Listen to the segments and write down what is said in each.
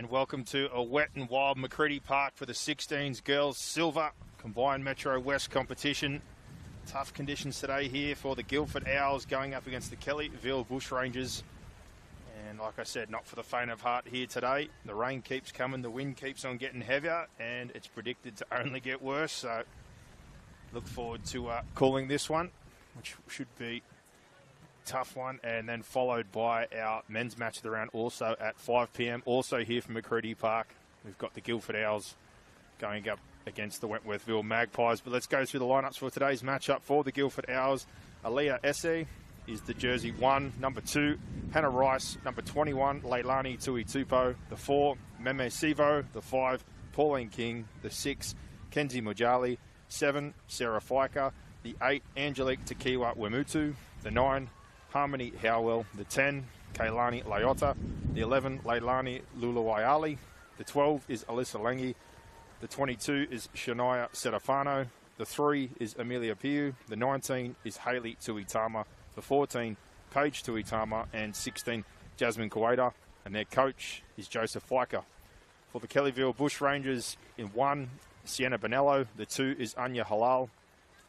And welcome to a wet and wild Credie Park for the 16s girls silver combined Metro West competition. Tough conditions today here for the Guildford Owls going up against the Kellyville Bushrangers. And like I said, not for the faint of heart here today. The rain keeps coming, the wind keeps on getting heavier, and it's predicted to only get worse. So look forward to calling this one, which should be tough one, and then followed by our men's match of the round also at 5 p.m. Also here from Credie Park, we've got the Guildford Owls going up against the Wentworthville Magpies. But let's go through the lineups for today's matchup for the Guildford Owls. Aaliyah Esse is the jersey 1. Number 2, Hannah Rice. Number 21, Leilani Tuitupo. The 4, Meme Sivo. The 5, Pauline King. The 6, Kenzie Mujali. 7, Sarah Fiker. The 8, Angelique Tekiwa Wemutu. The 9, Harmony Howell. The 10, Kailani Layota. The 11, Leilani Luluwayali. The 12 is Alyssa Lengi. The 22 is Shania Serafano. The 3 is Amelia Piu. The 19 is Hayley Tuitama. The 14, Paige Tuitama. And 16, Jasmine Kuwaita. And their coach is Joseph Fiker. For the Kellyville Bushrangers, in 1, Sienna Bonello. The 2 is Anya Halal.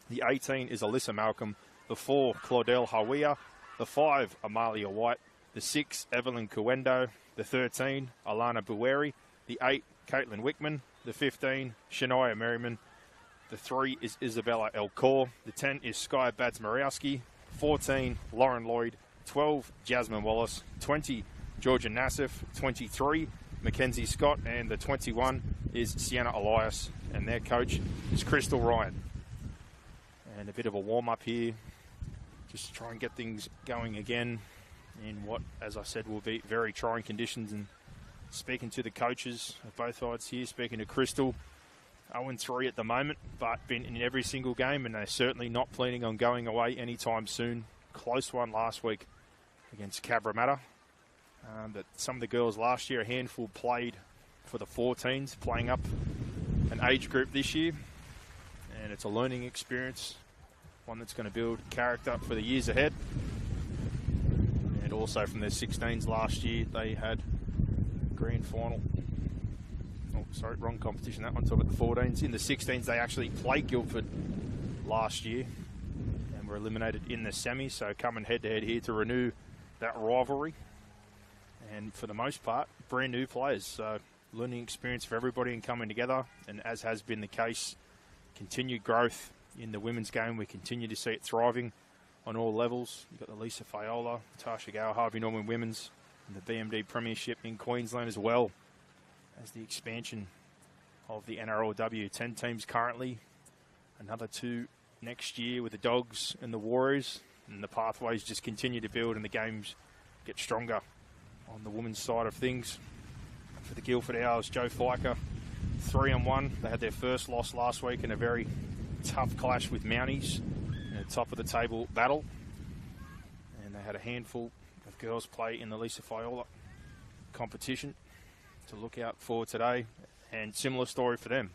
The 18 is Alyssa Malcolm. The 4, Claudel Hawia. The 5, Amalia White. The 6, Evelyn Kuendo. The 13, Alana Buweri. The 8, Caitlin Wickman. The 15, Shania Merriman. The 3 is Isabella Elcor. The 10 is Sky Bads-Mariowski. 14, Lauren Lloyd. 12, Jasmine Wallace. 20, Georgia Nassif. 23, Mackenzie Scott. And the 21 is Sienna Elias. And their coach is Crystal Ryan. And a bit of a warm-up here. Just to try and get things going again in what, as I said, will be very trying conditions. And speaking to the coaches of both sides here, speaking to Crystal, 0-3 at the moment, but been in every single game, and they're certainly not planning on going away anytime soon. Close one last week against Parramatta. But some of the girls last year, a handful played for the 14s, playing up an age group this year. And it's a learning experience, one that's going to build character for the years ahead. And also from their 16s last year, they had grand final. Oh, sorry, wrong competition. That one. Talk about the 14s. In the 16s, they actually played Guildford last year and were eliminated in the semi. So coming head-to-head here to renew that rivalry. And for the most part, brand new players. So learning experience for everybody and coming together. And as has been the case, continued growth in the women's game. We continue to see it thriving on all levels. You've got the Lisa Fayola, Tasha Gower, Harvey Norman Women's, and the BMD Premiership in Queensland, as well as the expansion of the NRLW. 10 teams currently, another 2 next year with the Dogs and the Warriors, and the pathways just continue to build and the games get stronger on the women's side of things. For the Guildford Owls, Joe Fiker, 3-1. They had their first loss last week in a very tough clash with Mounties in a top of the table battle, and they had a handful of girls play in the Lisa Fayola competition to look out for today. And similar story for them,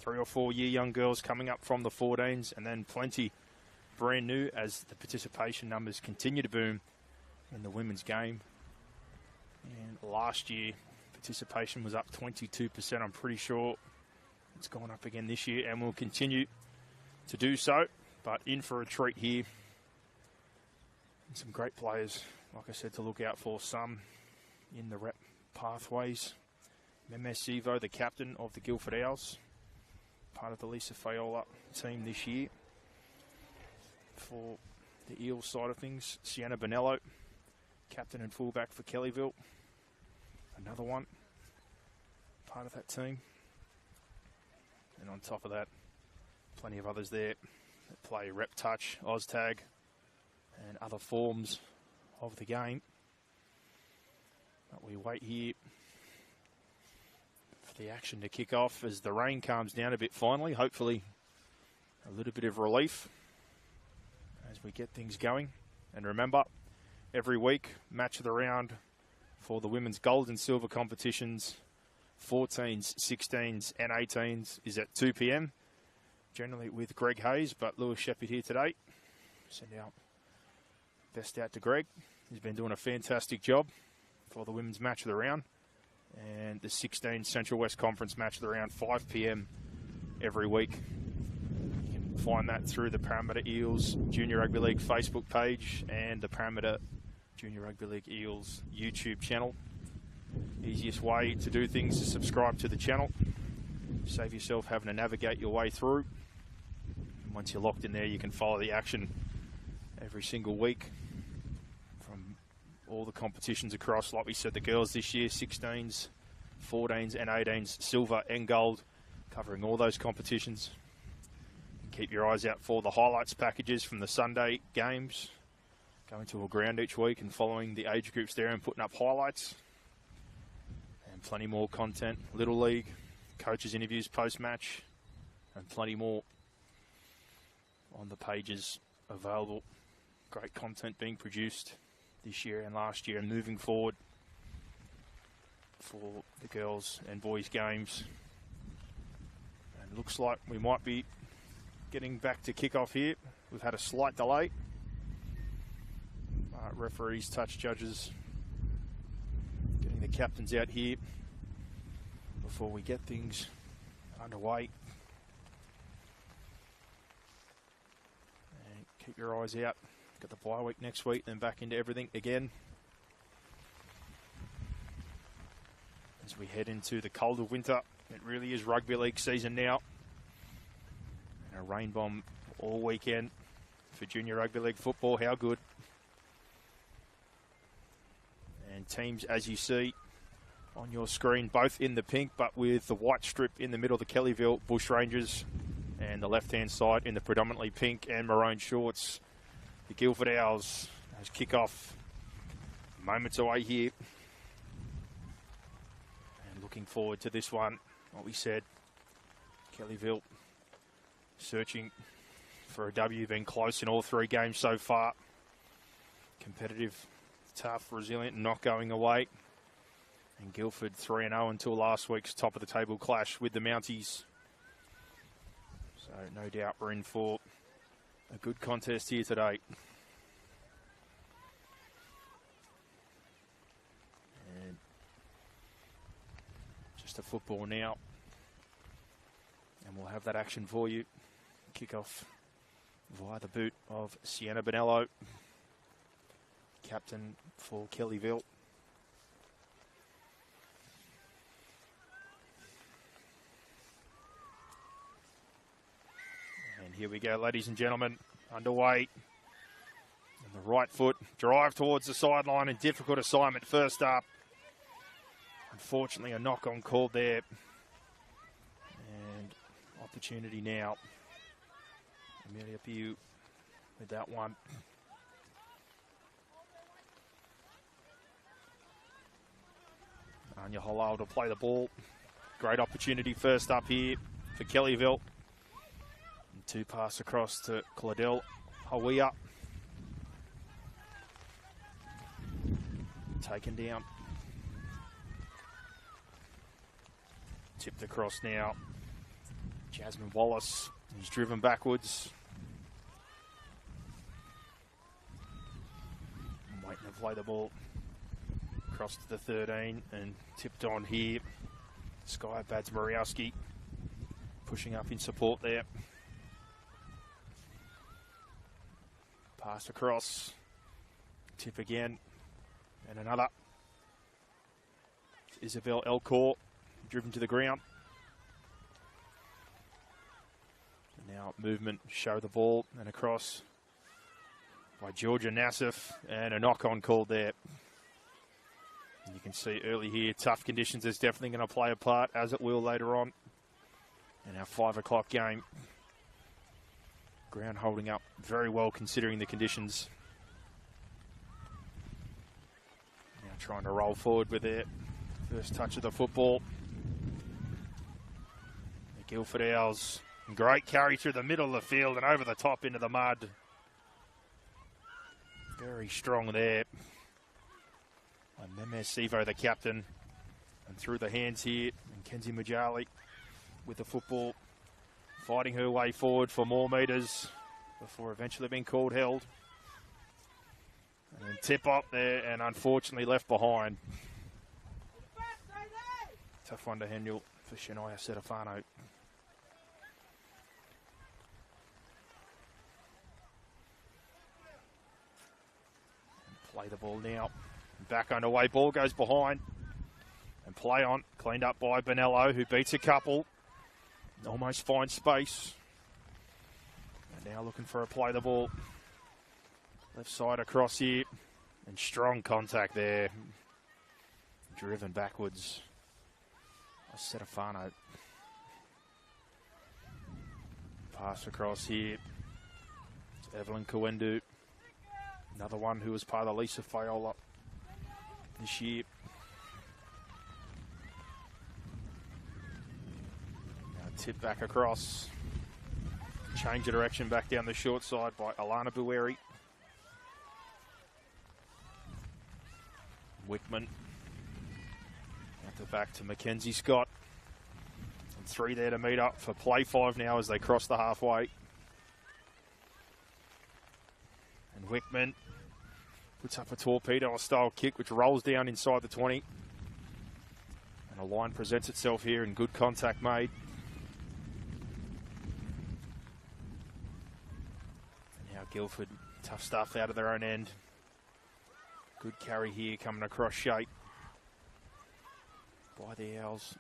3 or 4 year young girls coming up from the 14s, and then plenty brand new as the participation numbers continue to boom in the women's game. And last year participation was up 22%. I'm pretty sure it's gone up again this year and will continue to do so, but in for a treat here. And some great players, like I said, to look out for. Some in the rep pathways. Meme Sivo, the captain of the Guildford Owls, part of the Lisa Fayola team this year. For the Eels side of things, Sienna Bonello, captain and fullback for Kellyville. Another one, part of that team. And on top of that, plenty of others there that play rep touch, OzTag, and other forms of the game. But we wait here for the action to kick off as the rain calms down a bit finally. Hopefully a little bit of relief as we get things going. And remember, every week, match of the round for the women's gold and silver competitions, 14s, 16s and 18s is at 2 p.m. Generally with Greg Hayes, but Lewis Shepherd here today. Send out best out to Greg. He's been doing a fantastic job for the women's match of the round. And and the 16 Central West Conference match at around 5 p.m. every week. You can find that through the Parramatta Eels Junior Rugby League Facebook page and the Parramatta Junior Rugby League Eels YouTube channel. Easiest way to do things is subscribe to the channel. Save yourself having to navigate your way through. And once you're locked in there, you can follow the action every single week from all the competitions across. Like we said, the girls this year, 16s, 14s and 18s, silver and gold, covering all those competitions. Keep your eyes out for the highlights packages from the Sunday games. Going to a ground each week and following the age groups there and putting up highlights. And plenty more content. Little League, coaches' interviews post-match, and plenty more on the pages available. Great content being produced this year and last year and moving forward for the girls and boys games. And it looks like we might be getting back to kick-off here. We've had a slight delay. Referees, touch judges, getting the captains out here before we get things underway. And keep your eyes out. Got the bye week next week, then back into everything again. As we head into the colder winter, it really is rugby league season now. And a rain bomb all weekend for junior rugby league football. How good. And teams, as you see on your screen, both in the pink, but with the white strip in the middle, the Kellyville Bushrangers, and the left-hand side in the predominantly pink and maroon shorts, the Guildford Owls. As kick-off moments away here. And looking forward to this one. What we said, Kellyville searching for a W, been close in all three games so far. Competitive, tough, resilient, not going away. And Guilford 3-0 until last week's top of the table clash with the Mounties. So no doubt we're in for a good contest here today. And just a football now. And we'll have that action for you. Kick-off via the boot of Sienna Bonello, captain for Kellyville. And here we go, ladies and gentlemen, underway. And the right foot, drive towards the sideline, and difficult assignment first up. Unfortunately, a knock-on called there. And opportunity now. Amelia Pugh with that one. Anya Halal to play the ball. Great opportunity first up here for Kellyville. And two pass across to Claudel Hawia. Taken down. Tipped across now. Jasmine Wallace is driven backwards. Waiting to play the ball across to the 13 and tipped on here. Sky Bads-Mariowski pushing up in support there. Pass across. Tip again. And another. Isabel Elcor driven to the ground. And now movement, show the ball and across by Georgia Nassif, and a knock-on called there. And you can see early here, tough conditions is definitely going to play a part, as it will later on in our 5 o'clock game. Ground holding up very well considering the conditions. Now trying to roll forward with their first touch of the football. The Guildford Owls, great carry through the middle of the field and over the top into the mud. Very strong there. And Meme Sivo, the captain, and through the hands here. And Kenzie Mujali with the football, fighting her way forward for more metres before eventually being called held. And then tip up there, and unfortunately left behind. Tough one to handle for Shania Setafano. Play the ball now. Back underway. Ball goes behind. And play on. Cleaned up by Bonello, who beats a couple. Almost finds space. And now looking for a play the ball. Left side across here. And strong contact there. Driven backwards. Setafano. Pass across here. It's Evelyn Kawendu. Another one who was part of the Lisa Fayola this year. Now tip back across. Change of direction back down the short side by Alana Bueri. Wickman. Out the back to Mackenzie Scott. And 3 there to meet up for play 5 now as they cross the halfway. And Wickman puts up a torpedo-style kick which rolls down inside the 20. And a line presents itself here and good contact made. And now Guilford, tough stuff out of their own end. Good carry here coming across shape by the Owls.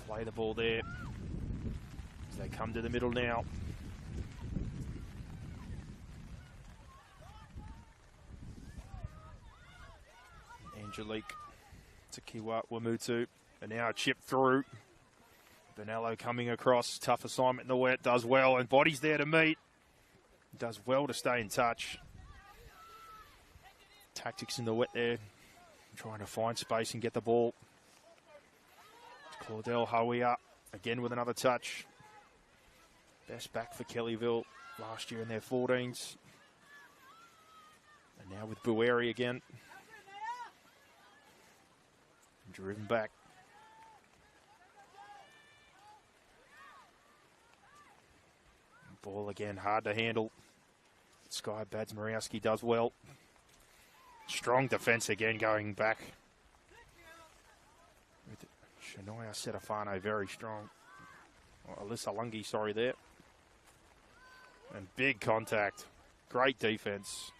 Play the ball there as they come to the middle now. Angelique Takiwa Wamutu, and now a chip through. Bonello coming across, tough assignment in the wet, does well, and Body's there to meet. Does well to stay in touch. Tactics in the wet there, trying to find space and get the ball. Claudel Hawia again with another touch. Best back for Kellyville last year in their 14s. And now with Bueri again. Driven back. Ball again, hard to handle. Sky Badsmariowski does well. Strong defence again going back. With Shania Setafano very strong. Oh, Alyssa Lungi, sorry there. And big contact. Great defence.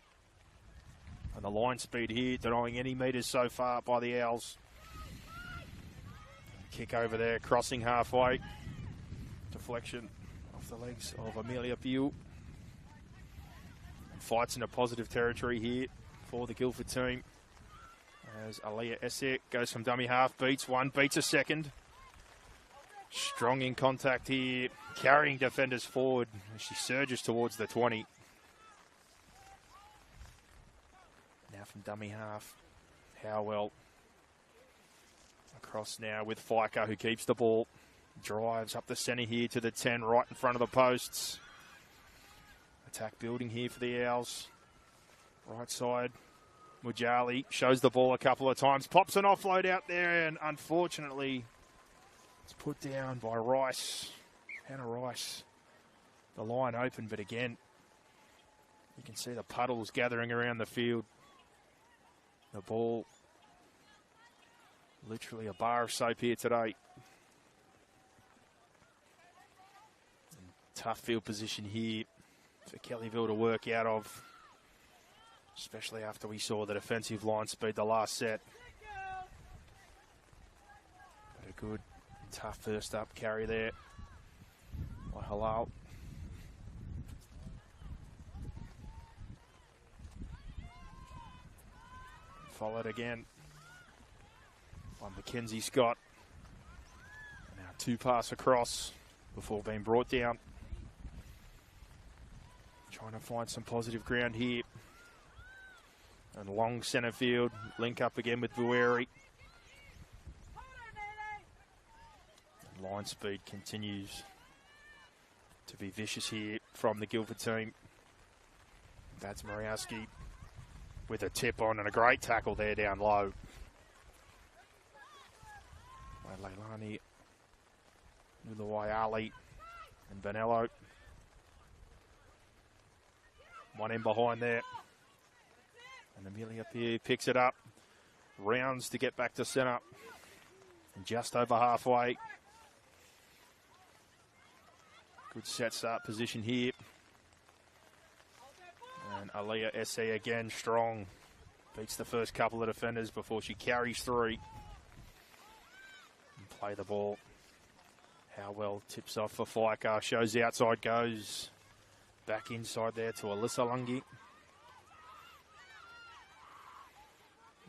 And the line speed here, denying any metres so far by the Owls. Kick over there, crossing halfway. Deflection off the legs of Amelia Beale. And fights into positive territory here for the Guilford team. As Aliyah Essek goes from dummy half, beats one, beats a second. Strong in contact here, carrying defenders forward as she surges towards the 20. Now from dummy half, Howell. Across now with Fiker, who keeps the ball. Drives up the centre here to the 10, right in front of the posts. Attack building here for the Owls. Right side, Mujali shows the ball a couple of times. Pops an offload out there, and unfortunately, it's put down by Rice. Hannah Rice. The line open, but again, you can see the puddles gathering around the field. The ball, literally a bar of soap here today. And tough field position here for Kellyville to work out of, especially after we saw the defensive line speed the last set. But a good, tough first up carry there by Halal. Followed again by Mackenzie Scott. Now 2 pass across before being brought down. Trying to find some positive ground here. And long centre field, link up again with Bueri. And line speed continues to be vicious here from the Guilford team. That's Mariowski with a tip on and a great tackle there down low. By Leilani, Nulawai and Bonello. One in behind there. And Amelia Pierre picks it up. rounds to get back to centre. And just over halfway. Good set start position here. And Aaliyah SE again strong. Beats the first couple of defenders before she carries three. And play the ball. How well tips off for Fiker. Shows the outside, goes back inside there to Alyssa Lungi.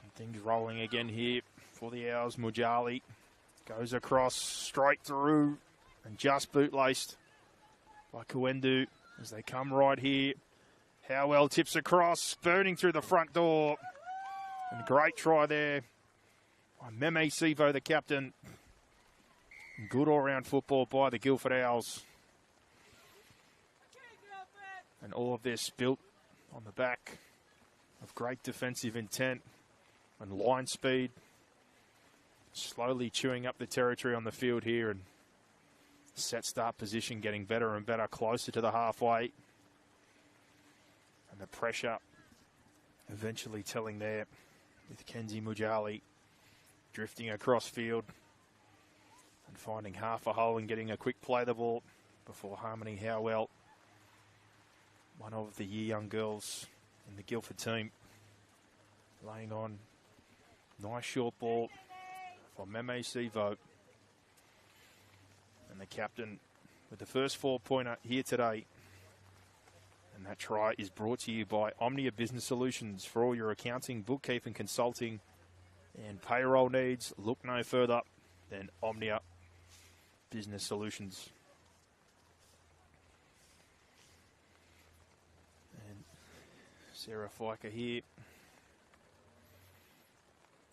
And things rolling again here for the Owls. Mujali goes across straight through and just boot-laced by Kuendu as they come right here. How well tips across, burning through the front door. And great try there by Meme Sivo, the captain. And good all-round football by the Guilford Owls. And all of this built on the back of great defensive intent and line speed. Slowly chewing up the territory on the field here, and set start position getting better and better, closer to the halfway. And the pressure eventually telling there with Kenzie Mujali drifting across field and finding half a hole and getting a quick play the ball before Harmony Howell, one of the year-young girls in the Guilford team, laying on. Nice short ball for Meme Sivo. And the captain with the first 4-pointer here today. And that try is brought to you by Omnia Business Solutions. For all your accounting, bookkeeping, consulting, and payroll needs, look no further than Omnia Business Solutions. And Sarah Fiker here.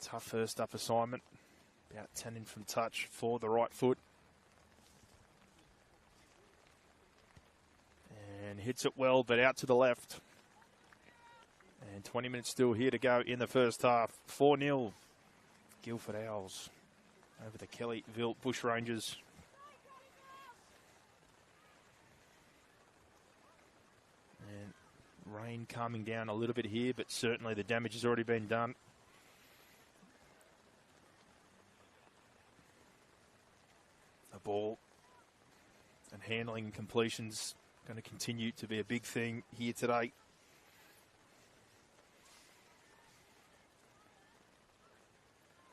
Tough first up assignment. About 10 in from touch for the right foot. And hits it well, but out to the left. And 20 minutes still here to go in the first half. 4-0 Guilford Owls over the Kellyville Bushrangers. And rain calming down a little bit here, but certainly the damage has already been done. The ball and handling and completions going to continue to be a big thing here today.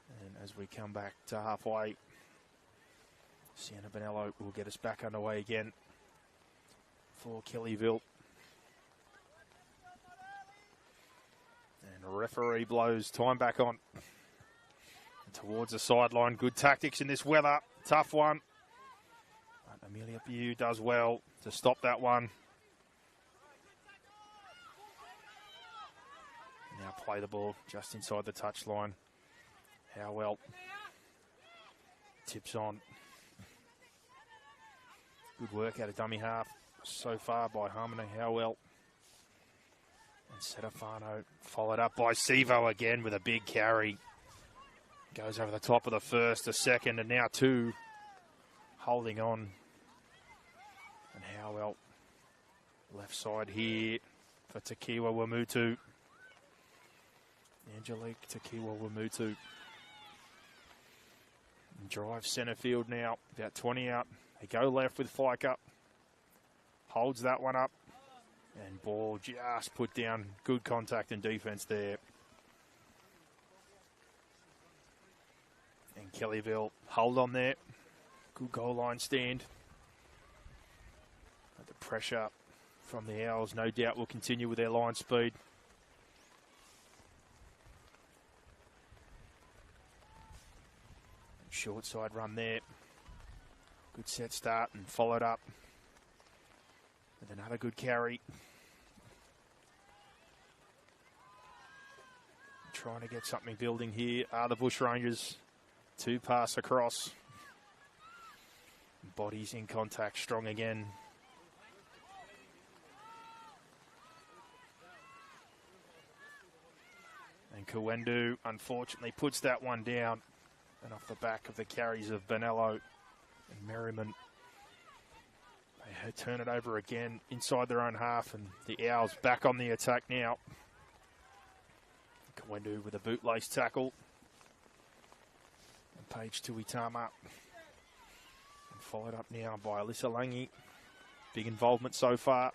And as we come back to halfway, Sienna Bonello will get us back underway again for Kellyville. And referee blows time back on. And towards the sideline. Good tactics in this weather. Tough one. But Amelia Bew does well to stop that one. Now play the ball just inside the touchline. Howell tips on. Good work out of dummy half so far by Harmony Howell. And Setafano followed up by Sivo again with a big carry. Goes over the top of the first, the second, and now two. Holding on. And Howell left side here for Takiwa Wamutu. Angelique Takiwa Wamutu. Drive centre field now, about 20 out. They go left with Fiker. Holds that one up. And ball just put down. Good contact and defence there. And Kellyville hold on there. Good goal line stand. But the pressure from the Owls no doubt will continue with their line speed. Short side run there. Good set start and followed up with another good carry. Trying to get something building here are the Bushrangers. Two pass across. Bodies in contact, strong again. And Kuendu unfortunately puts that one down. And off the back of the carries of Bonello and Merriman, they turn it over again inside their own half, and the Owls back on the attack now. Kuendu with a bootlace tackle. Page Tuitama. And followed up now by Alyssa Lange. Big involvement so far.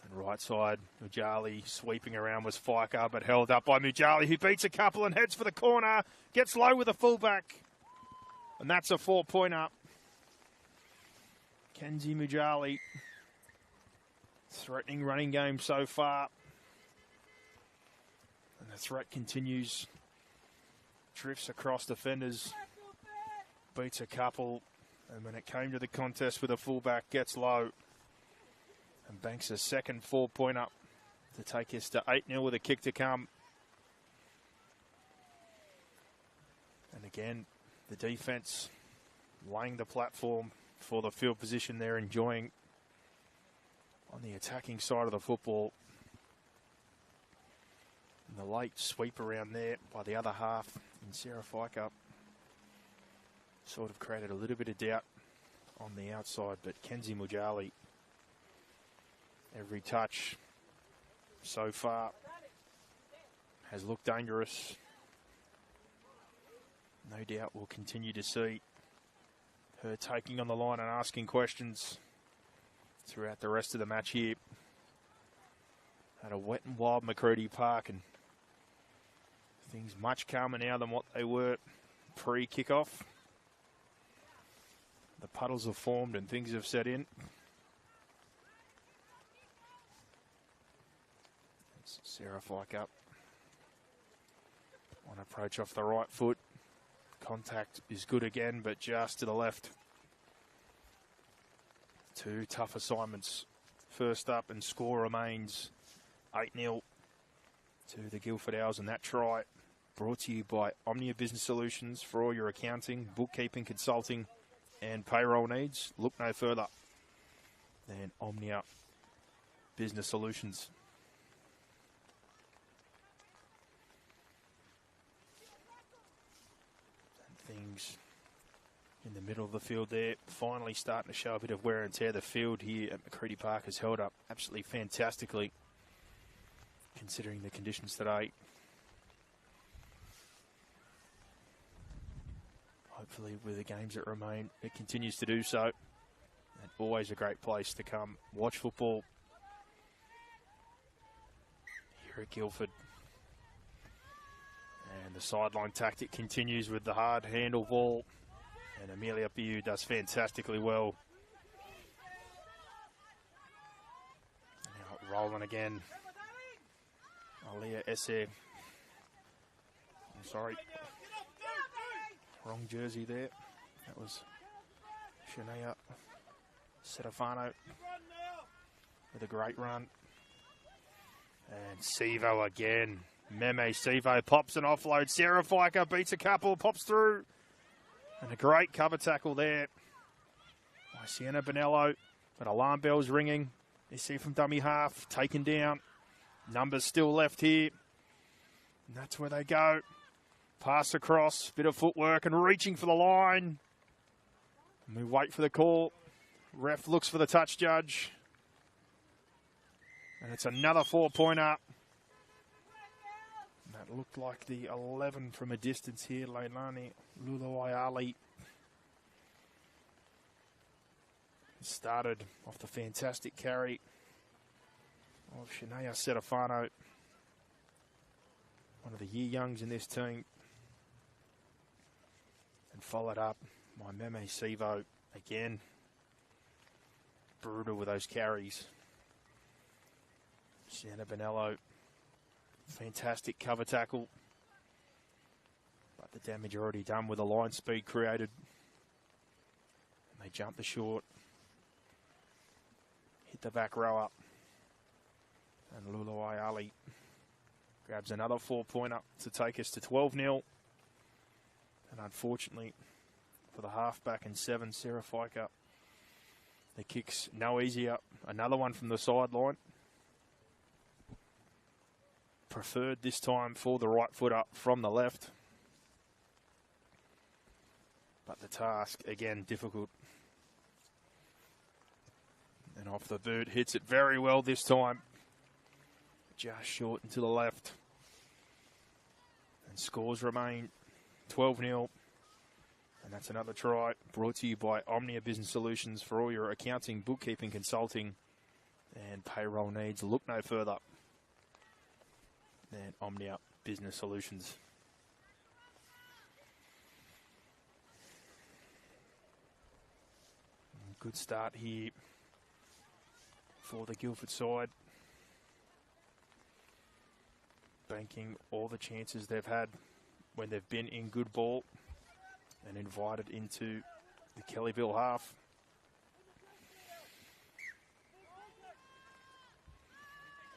And right side, Mujali sweeping around was Fiker, but held up by Mujali, who beats a couple and heads for the corner. Gets low with a fullback. And that's a 4-pointer. Kenzie Mujali. Threatening running game so far. And the threat continues. Drifts across defenders. Beats a couple. And when it came to the contest with a fullback, gets low. And banks a second 4-pointer to take us to 8-0 with a kick to come. And again, the defence laying the platform for the field position they're enjoying on the attacking side of the football. And the late sweep around there by the other half in Sarah Fiker sort of created a little bit of doubt on the outside, but Kenzie Mujali, every touch so far has looked dangerous. No doubt we'll continue to see her taking on the line and asking questions throughout the rest of the match here. At a wet and wild Credie Park, and things much calmer now than what they were pre-kickoff. The puddles have formed and things have set in. It's Sarah Fiker on approach off the right foot. Contact is good again, but just to the left. Two tough assignments. First up, and score remains 8-0 to the Guildford Owls, and that try brought to you by Omnia Business Solutions for all your accounting, bookkeeping, consulting and payroll needs. Look no further than Omnia Business Solutions. Things in the middle of the field there, finally starting to show a bit of wear and tear. The field here at Credie Park has held up absolutely fantastically, considering the conditions today. Hopefully with the games that remain, it continues to do so. And always a great place to come watch football here at Guilford. And the sideline tactic continues with the hard handle ball. And Amelia Biu does fantastically well. Now rolling again. Alia Esse. I'm sorry. Wrong jersey there. That was Shania Serafano with a great run. And Sevo again. Meme Sevo pops an offload. Sarah Fiker beats a couple, pops through. And a great cover tackle there by Sienna Bonello. But alarm bells ringing. You see from dummy half, taken down. Numbers still left here. And that's where they go. Pass across, bit of footwork and reaching for the line. And we wait for the call. Ref looks for the touch judge. And it's another 4-pointer. That looked like the 11 from a distance here. Leilani Luluayali started off the fantastic carry of Shania Serafano, one of the year youngs in this team. And followed up by Meme Sevo again. Brutal with those carries. Sienna Bonello. Fantastic cover tackle. But the damage already done with the line speed created. And they jump the short. Hit the back row up. And Luluayali grabs another 4-pointer to take us to 12-0. And unfortunately for the halfback and 7, Sarah Fiker, the kick's no easier. Another one from the sideline. Preferred this time for the right foot up from the left. But the task, again, difficult. And off the boot, hits it very well this time. Just short and to the left. And Scores remain 12-0. And that's another try brought to you by Omnia Business Solutions for all your accounting, bookkeeping, consulting, and payroll needs. Look no further than Omnia Business Solutions. Good start here for the Guilford side. Banking all the chances they've had when they've been in good ball and invited into the Kellyville half.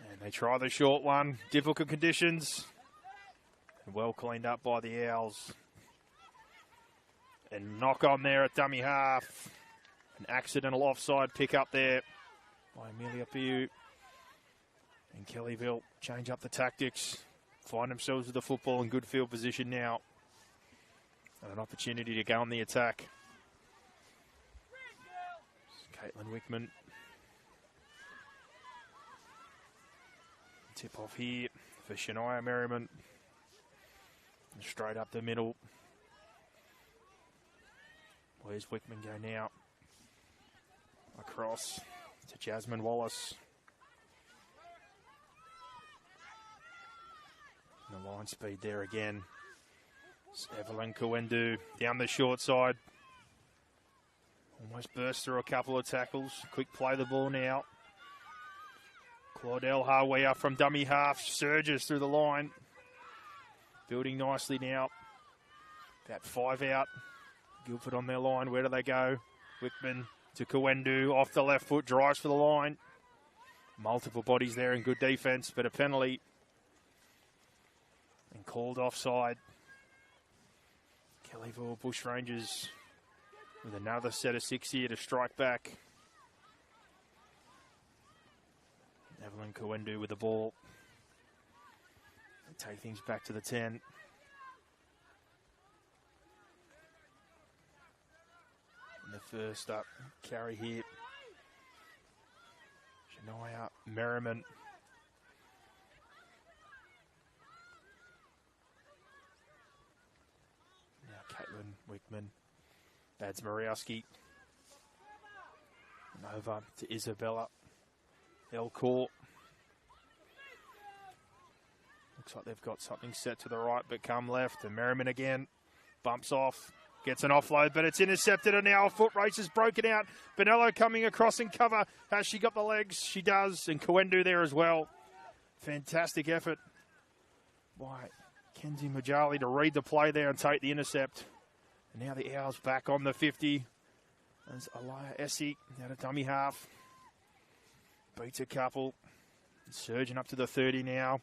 And they try the short one. Difficult conditions. And well cleaned up by the Owls. And knock on there at dummy half. An accidental offside pick up there by Amelia Piu. And Kellyville change up the tactics. Find themselves with the football in good field position now. And an opportunity to go on the attack. Caitlin Wickman. Tip off here for Shania Merriman. And straight up the middle. Where's Wickman go now? Across to Jasmine Wallace. And the line speed there again. It's Evelyn Kuendu down the short side. Almost burst through a couple of tackles. Quick play the ball now. Claudel Harwea from dummy half. Surges through the line. Building nicely now. About 5 out. Guilford on their line. Where do they go? Wickman to Kuendu. Off the left foot. Drives for the line. Multiple bodies there in good defence. But a penalty. And called offside. Kellyville Bushrangers with another set of 6 here to strike back. Evelyn Kuendu with the ball. And take things back to the 10. And the first up carry here. Shania Merriman. Caitlin Wickman, Bads Mariowski, and over to Isabella Elcourt. Looks like they've got something set to the right, but come left, and Merriman again, bumps off, gets an offload, but it's intercepted, and now a foot race is broken out. Bonello coming across in cover. Has she got the legs? She does, and Kuendu there as well. Fantastic effort by Kenzie Mujali to read the play there and take the intercept. And now the Owls back on the 50. There's Alaya Essie out of dummy half. Beats a couple. Surging up to the 30 now.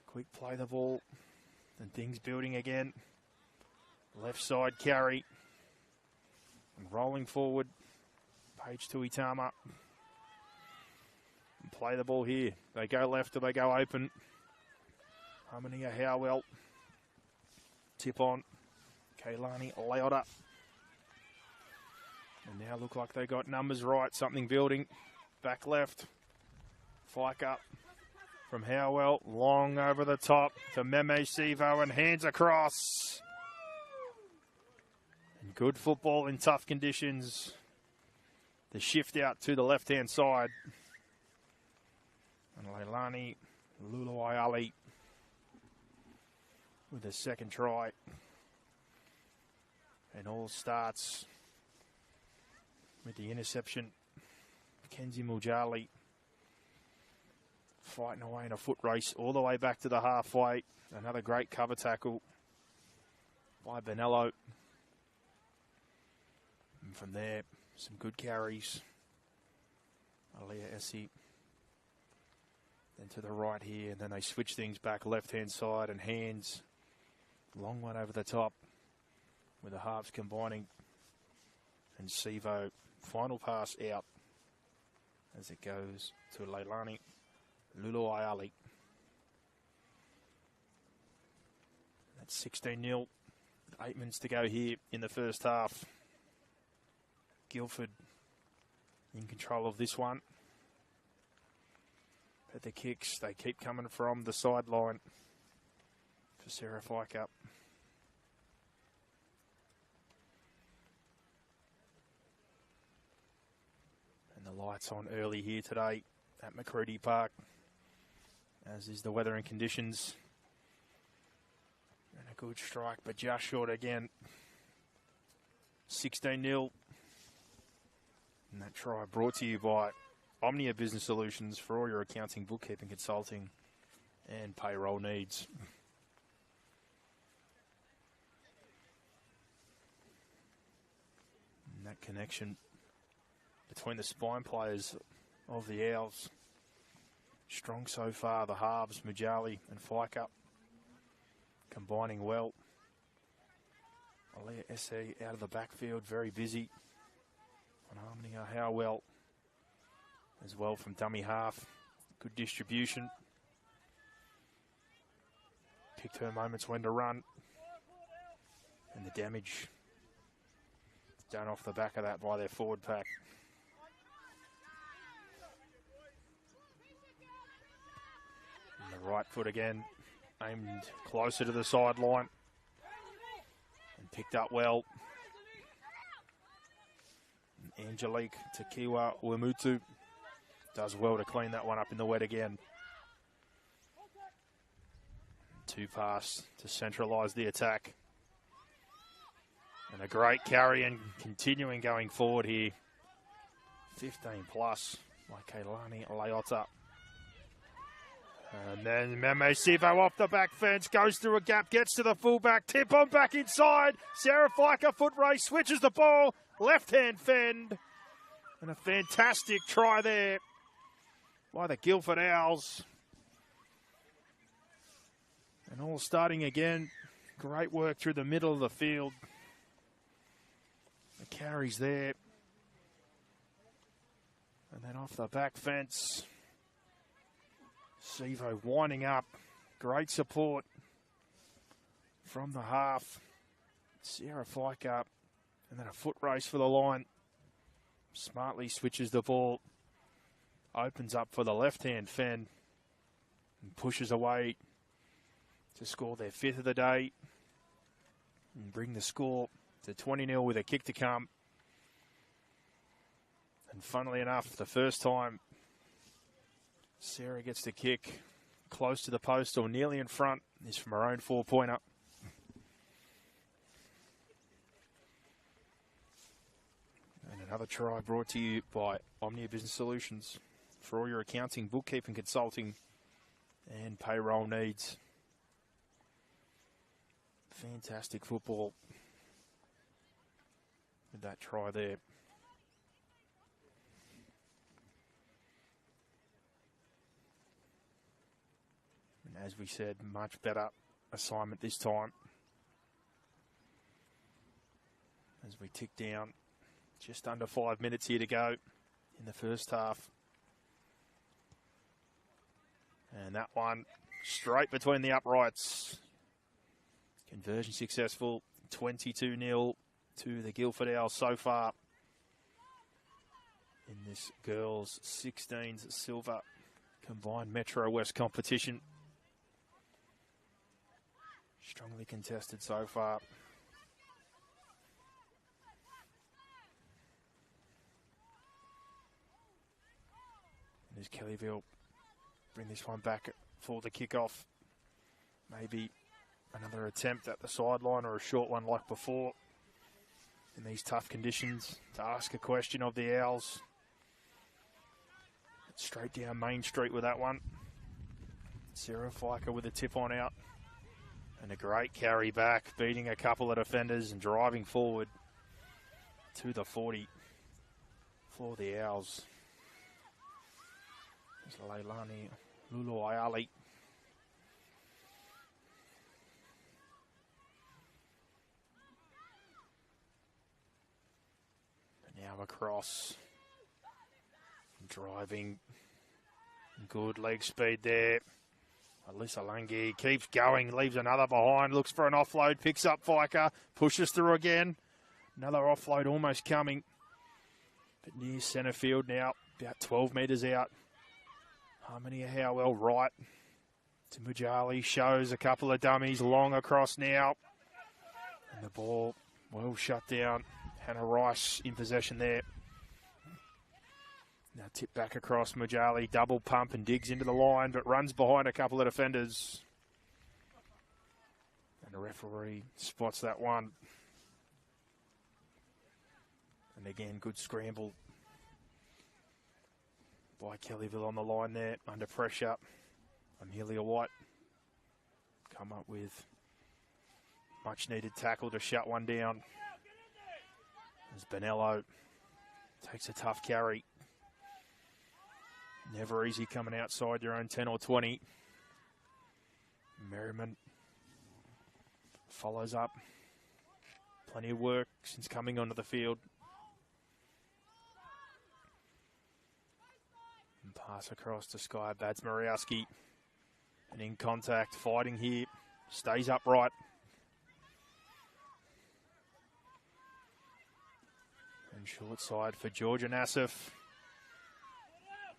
Quick play the ball. And things building again. Left side carry. And rolling forward. Page to Itama. And play the ball here. They go left or they go open. Harmonia Howell. Tip on. Kaylani Leota. And now look like they got numbers right. Something building. Back left. Fike up from Howell. Long over the top to Meme Sivo and hands across. And good football in tough conditions. The shift out to the left-hand side. And Leilani Luluai Ali with the second try. And all starts with the interception. Kenzie Mujali fighting away in a foot race all the way back to the halfway. Another great cover tackle by Bonello. And from there, some good carries. Aliyah Essie. Then to the right here, and then they switch things back left-hand side and hands. Long one over the top with the halves combining. And Sivo, final pass out as it goes to Leilani Luluai Ali. That's 16-0. 8 minutes to go here in the first half. Guilford in control of this one. But the kicks, they keep coming from the sideline. for Sarah Fiker. And the lights on early here today at Credie Park, as is the weather and conditions. And a good strike, but just short again. 16-0. And that try brought to you by Omnia Business Solutions for all your accounting, bookkeeping, consulting, and payroll needs. And that connection between the spine players of the Owls. Strong so far, the halves, Mujali and Fiker, combining well. Alea Esse out of the backfield, very busy. And Harmony Howell as well from dummy half. Good distribution. Picked her moments when to run. And the damage done off the back of that by their forward pack. And the right foot again, aimed closer to the sideline. And picked up well. And Angelique Takiwa Wemutu does well to clean that one up in the wet again. 2 pass to centralise the attack. And a great carry and continuing going forward here. 15 plus by Kailani Leota. And then Meme Sivo off the back fence, goes through a gap, gets to the fullback, tip on back inside. Sarah Fiker foot race, switches the ball, left hand fend. And a fantastic try there by the Guilford Owls. And all starting again. Great work through the middle of the field. The carries there. And then off the back fence. Sivo winding up. Great support from the half. Sarah Fiker. And then a foot race for the line. Smartly switches the ball. Opens up for the left-hand fend. And pushes away to score their 5th of the day. And bring the score to 20-0 with a kick to come. And funnily enough, the first time Sarah gets the kick close to the post or nearly in front is from her own 4-pointer. And another try brought to you by Omnia Business Solutions for all your accounting, bookkeeping, consulting, and payroll needs. Fantastic football with that try there. And as we said, much better assignment this time. As we tick down, just under 5 minutes here to go in the first half. And that one straight between the uprights. Conversion successful, 22-0 to the Guilford Owls so far in this girls 16s silver combined Metro West competition. Strongly contested so far. And as Kellyville bring this one back for the kickoff. Maybe another attempt at the sideline or a short one like before in these tough conditions to ask a question of the Owls. Straight down Main Street with that one. Sarah Fiker with a tip on out. And a great carry back, beating a couple of defenders and driving forward to the 40 for the Owls. There's Leilani Lulu Ayali. And now across. Driving. Good leg speed there. Alyssa Langi keeps going, leaves another behind, looks for an offload, picks up Fiker, pushes through again. Another offload almost coming. But near centre field now, about 12 metres out. Harmony Howell right. To Mujali, shows a couple of dummies, long across now. And the ball well shut down. Hannah Rice in possession there. Now tip back across Mujali, double pump and digs into the line, but runs behind a couple of defenders. And the referee spots that one. And again, good scramble by Kellyville on the line there, under pressure. Amelia White come up with much needed tackle to shut one down. As Bonello takes a tough carry. Never easy coming outside your own 10 or 20. Merriman follows up. Plenty of work since coming onto the field. And pass across to Sky Badsmariowski. And in contact, fighting here, stays upright. And short side for Georgia Nassif.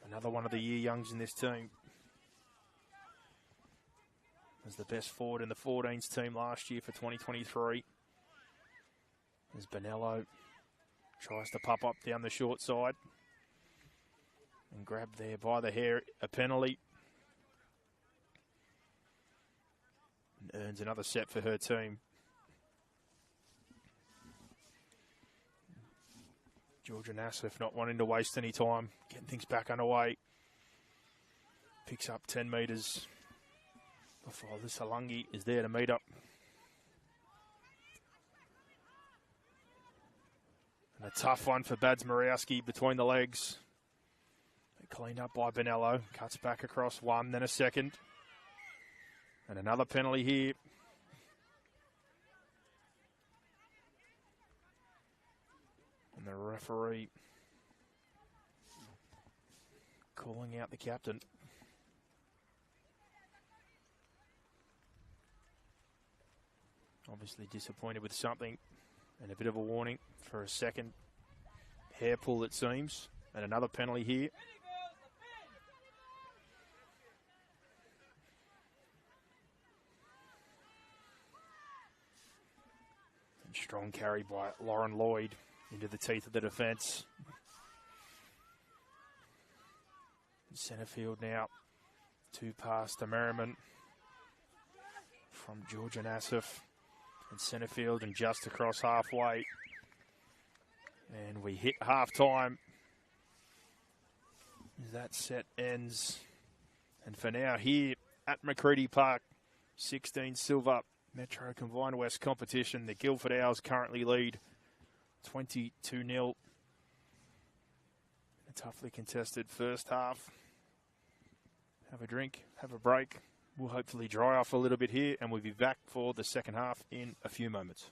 Another one of the year youngs in this team. Was the best forward in the 14s team last year for 2023. As Bonello tries to pop up down the short side. And grabbed there by the hair, a penalty. And earns another set for her team. Georgia Nassif not wanting to waste any time, getting things back underway. Picks up 10 metres before the Salungi is there to meet up. And a tough one for Badsmariowski between the legs. Cleaned up by Bonello, cuts back across one, then a second. And another penalty here. And the referee calling out the captain. Obviously disappointed with something. And a bit of a warning for a second hair pull, it seems. And another penalty here. And strong carry by Lauren Lloyd into the teeth of the defence. Centre field now. Two pass to Merriman from Georgia Nassif. And centre field and just across halfway. And we hit half time. That set ends. And for now here at Credie Park, 16 silver Metro Combined West competition. The Guildford Owls currently lead 22-0. A toughly contested first half. Have a drink, have a break. We'll hopefully dry off a little bit here, and we'll be back for the second half in a few moments.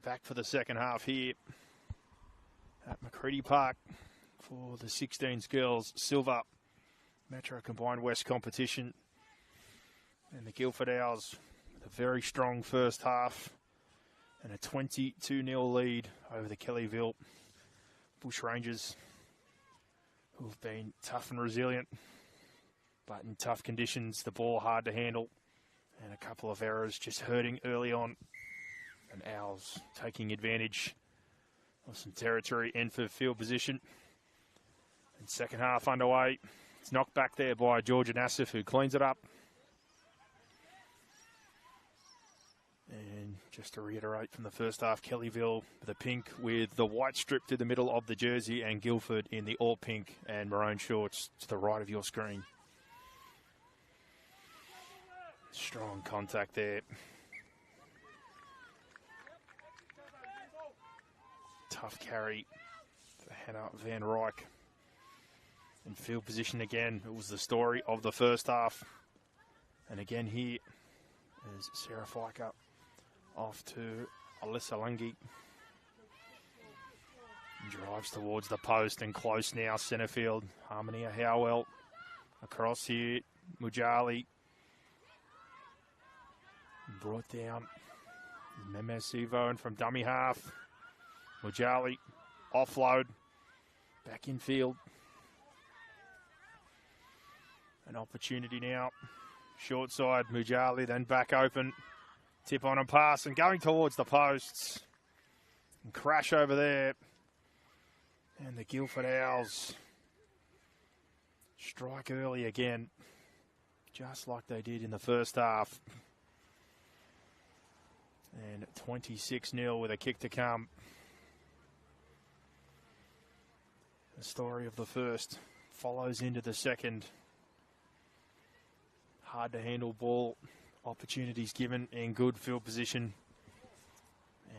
back for the second half here at Credie Park for the 16s girls silver Metro Combined West competition. And the Guildford Owls with a very strong first half and a 22-0 lead over the Kellyville Bushrangers, who have been tough and resilient, but in tough conditions, the ball hard to handle, and a couple of errors just hurting early on. And Owls taking advantage of some territory and for field position. And second half underway. It's knocked back there by Georgia Nassif, who cleans it up. And just to reiterate from the first half, Kellyville, the pink with the white strip to the middle of the jersey, and Guilford in the all pink and maroon shorts to the right of your screen. Strong contact there. Tough carry for Hannah Van Ryk. In field position again. It was the story of the first half. And again here is Sarah Fiker off to Alyssa Lungi. Drives towards the post and close now, centre field. Harmonia Howell across here. Mujali brought down. Memesivo, and from dummy half, Mujali offload back in field. An opportunity now. Short side, Mujali, then back open. Tip on and pass, and going towards the posts. And crash over there. And the Guildford Owls strike early again, just like they did in the first half. And 26-0 with a kick to come. The story of the first follows into the second. Hard to handle ball, opportunities given in good field position,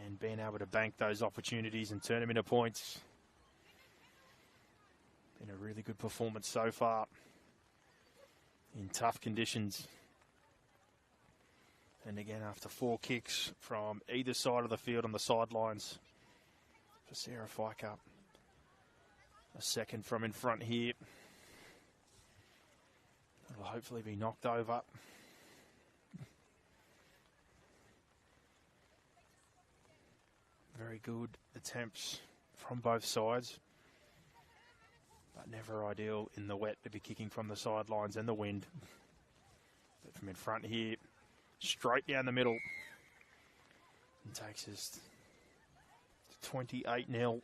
and being able to bank those opportunities and turn them into points. Been a really good performance so far in tough conditions. And again, after 4 kicks from either side of the field on the sidelines for Sarah Fiker. A second from in front here. It'll hopefully be knocked over. Very good attempts from both sides, but never ideal in the wet to be kicking from the sidelines and the wind. But from in front here, straight down the middle, and takes us to 28-0.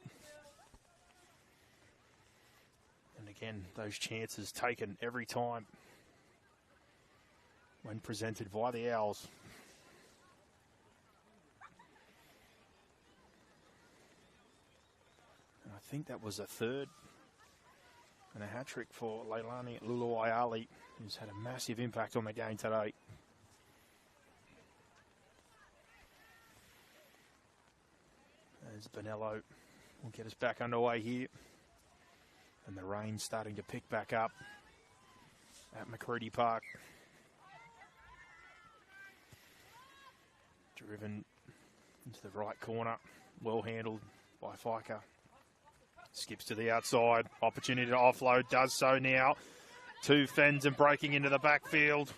And again, those chances taken every time when presented by the Owls. And I think that was a third and a hat-trick for Leilani Luluayali, who's had a massive impact on the game today. As Bonello will get us back underway here. And the rain's starting to pick back up at Credie Park. Driven into the right corner. Well handled by Fiker. Skips to the outside. Opportunity to offload. Does so now. 2 fends and breaking into the backfield.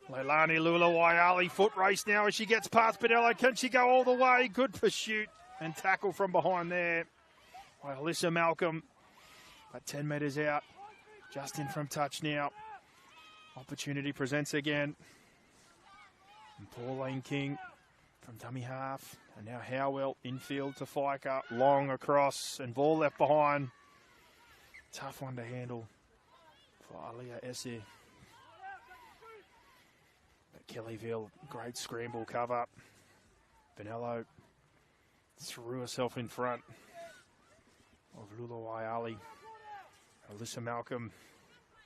Leilani Luluayali foot race now as she gets past Bonello. Can she go all the way? Good pursuit and tackle from behind there by Alyssa Malcolm. But 10 metres out, just in from touch now. Opportunity presents again. And Pauline King from dummy half. And now Howell infield to Fiker. Long across and ball left behind. Tough one to handle for Aliyah Essie. But Kellyville, great scramble cover. Bonello threw herself in front of Luluayali. Alyssa Malcolm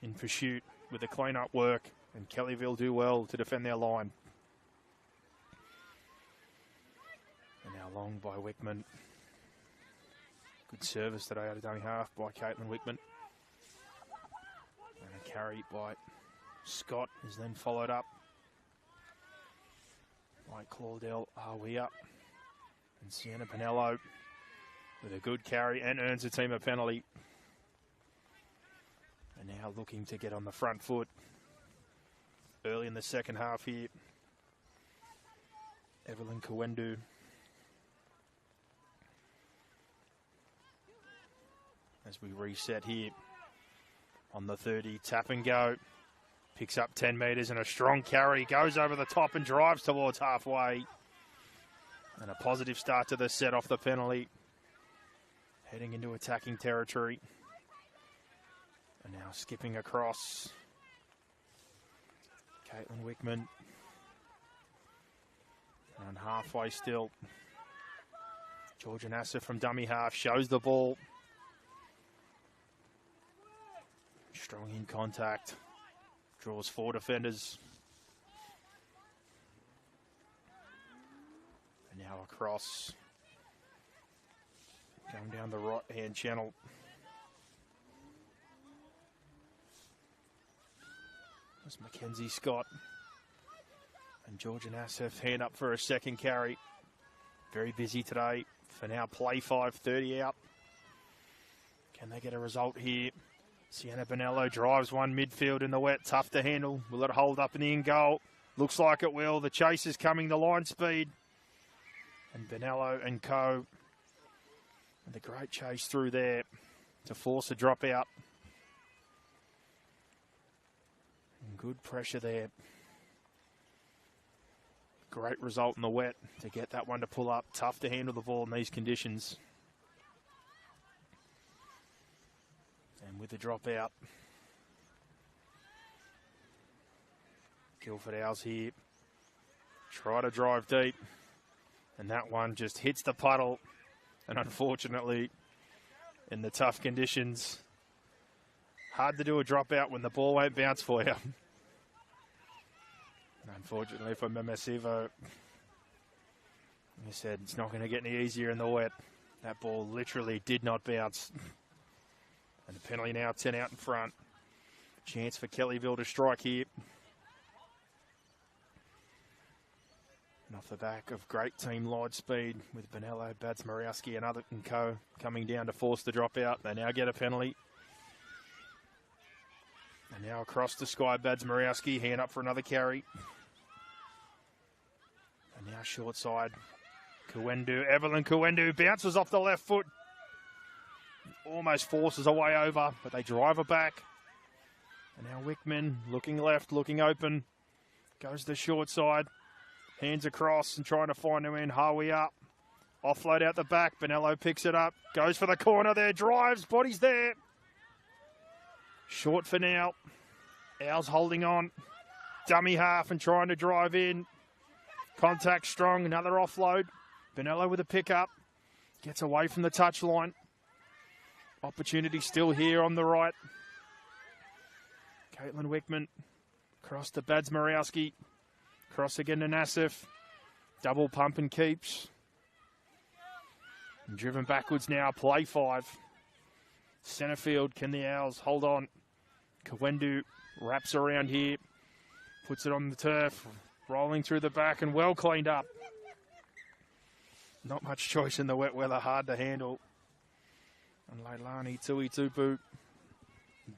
in pursuit with the clean-up work, and Kellyville do well to defend their line. And now long by Wickman. Good service today out of dummy half by Caitlin Wickman. And a carry by Scott is then followed up by Claudel Awia. And Sienna Pinello with a good carry and earns a team a penalty. And now looking to get on the front foot early in the second half here. Evelyn Kuwendu. As we reset here on the 30, tap and go. Picks up 10 metres and a strong carry. Goes over the top and drives towards halfway. And a positive start to the set off the penalty. Heading into attacking territory. And now skipping across. Caitlin Wickman. And halfway still. Georgia Nasser from dummy half shows the ball. Strong in contact. Draws 4 defenders. And now across. Going down the right-hand channel. There's Mackenzie Scott. And Georgia Nassif hand up for a second carry. Very busy today. For now, play 5:30 out. Can they get a result here? Sienna Bonello drives one midfield in the wet. Tough to handle. Will it hold up in the in goal? Looks like it will. The chase is coming. The line speed. And Bonello and co. And the great chase through there to force a drop out. And good pressure there. Great result in the wet to get that one to pull up. Tough to handle the ball in these conditions. And with the drop out, Guilford Owls here. Try to drive deep. And that one just hits the puddle. And unfortunately, in the tough conditions, hard to do a drop out when the ball won't bounce for you. And unfortunately for Memesivo, like I said, it's not going to get any easier in the wet. That ball literally did not bounce. And the penalty now 10 out in front. Chance for Kellyville to strike here. And off the back of great team Light speed with Bonello, Bads-Marowski and co coming down to force the drop out. They now get a penalty. And now across the sky, Bads-Marowski, hand up for another carry. And now short side, Kuwendu, Evelyn Kuwendu bounces off the left foot. Almost forces a way over, but they drive her back. And now Wickman looking left, looking open. Goes to the short side. Hands across and trying to find her in. Harvey up. Offload out the back. Bonello picks it up. Goes for the corner there. Drives. Body's there. Short for now. Owls holding on. Dummy half and trying to drive in. Contact strong. Another offload. Bonello with a pickup. Gets away from the touchline. Opportunity still here on the right. Caitlin Wickman. Cross to Bads-Marowski. Cross again to Nassif. Double pump and keeps. And driven backwards now. Play 5. Centre field. Can the Owls hold on? Kuwendu wraps around here. Puts it on the turf. Rolling through the back and well cleaned up. Not much choice in the wet weather. Hard to handle. And Leilani Tuitupu